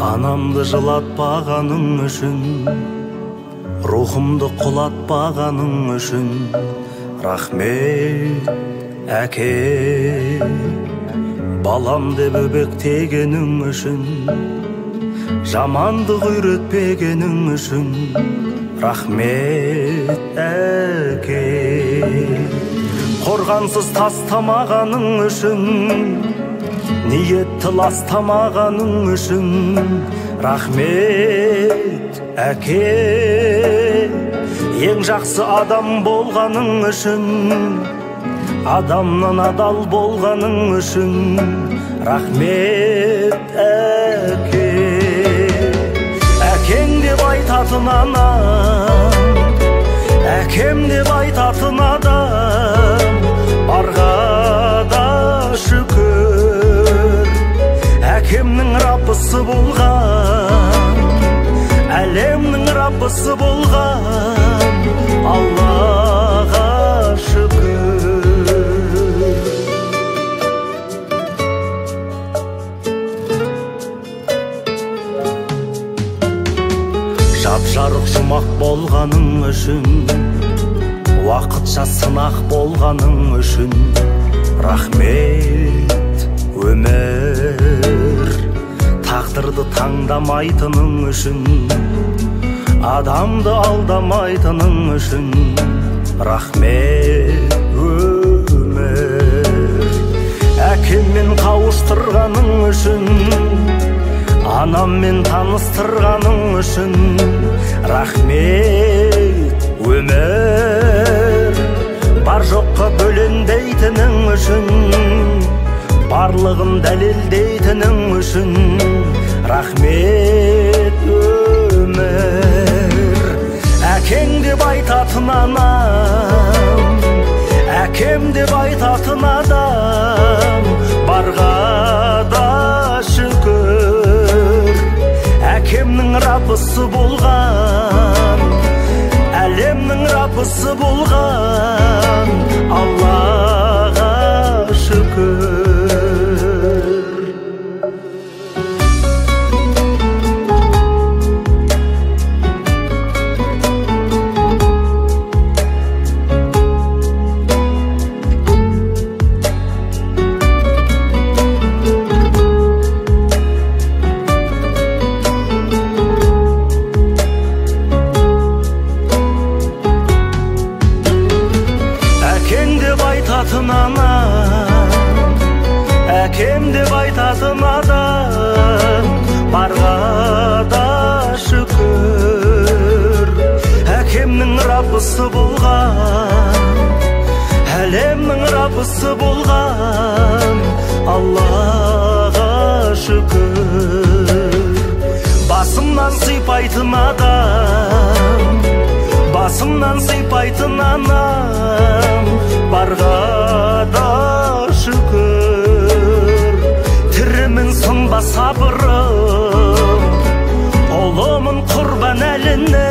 Анамды жылатпағаның үшін, рухымды құлатпағаның үшін, рахмет әке. Балам деп өбектегенің үшін, жамандық үйретпегенің үшін, рахмет әке. Қорғансыз тастамағаның үшін, ниетті ластамағаның үшін, рахмет әке. Ең жақсы адам болғаның үшін, адамнан адал болғаның үшін, рахмет әке. Әкең деп айтатын анам, әкем деп айтатын адам, барға да шүкір. Әкемнің раббысы болған, әлемнің раббысы болған, Аллаға шүкір. Жап-жарық жұмақ болғаның үшін, уақытша сынақ болғаның үшін, рахмет өмір. Тағдырды таңдамайтының үшін, адамды алдамайтының үшін, рахмет өмір. Әкеммен қауыштырғаның үшін, анаммен таныстырғаның үшін, рахмет өмір. Бар жоққа бөлендейтінің үшін, барлығын дәлелдейтінің үшін, рахмет өмір. Әкең деп айтатын анам, әкем деп айтатын адам, барға да шүкір. Әкемнің раббысы болған, әлемнің раббысы болған, Аллаға шүкір. Әкем деп айтатын адам, барға да шүкір. Әкемнің раббысы болған, әлемнің раббысы болған, Аллаға шүкір. Басымнан сыйпайтын адам, басымнан сыйпайтын анам, барға да шүкір. Тірімін сынба сабырым, ұлымын құрбан әліне,